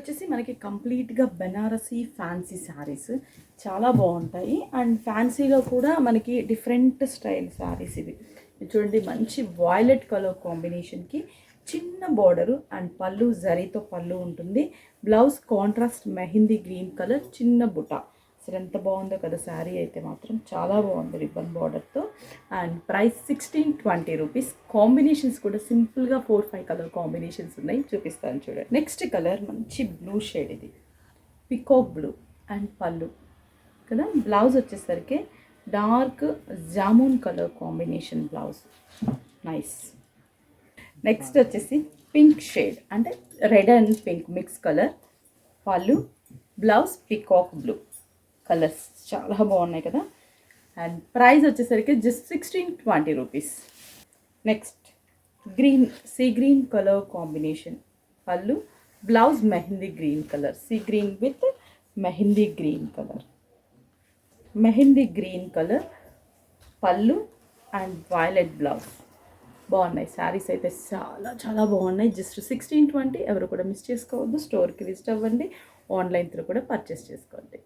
వచ్చేసి మనకి కంప్లీట్గా బెనారసీ ఫ్యాన్సీ శారీస్ చాలా బాగుంటాయి. అండ్ ఫ్యాన్సీలో కూడా మనకి డిఫరెంట్ స్టైల్ శారీస్ ఇవి చూడండి. మంచి వాయిలెట్ కలర్ కాంబినేషన్కి చిన్న బార్డరు అండ్ పళ్ళు జరీతో పళ్ళు ఉంటుంది. Blouse contrast mehndi green colour చిన్న బుట్ట. అసలు ఎంత బాగుందో కదా శారీ అయితే మాత్రం చాలా బాగుంది రిబ్బన్ బార్డర్తో. And price 1620 rupees. కాంబినేషన్స్ కూడా సింపుల్గా 4-5 కలర్ కాంబినేషన్స్ ఉన్నాయి, చూపిస్తాను చూడండి. నెక్స్ట్ కలర్ మంచి బ్లూ షేడ్, ఇది పికాక్ బ్లూ అండ్ పళ్ళు కదా. బ్లౌజ్ వచ్చేసరికి dark jamun colour combination blouse, nice. Next వచ్చేసి పింక్ షేడ్ అంటే red and pink mix colour pallu, blouse peacock blue colours చాలా బాగున్నాయి కదా. అండ్ ప్రైస్ వచ్చేసరికి just 1620 rupees. Next green sea green colour combination pallu, blouse mehndi green colour, sea green with mehndi green colour, mehndi green colour pallu and violet blouse. బాగున్నాయి శారీస్ అయితే చాలా చాలా బాగున్నాయి. Just 1620. ఎవరు కూడా మిస్ చేసుకోవద్దు. స్టోర్కి విజిట్ అవ్వండి, ఆన్లైన్ త్రూ కూడా పర్చేస్ చేసుకోండి.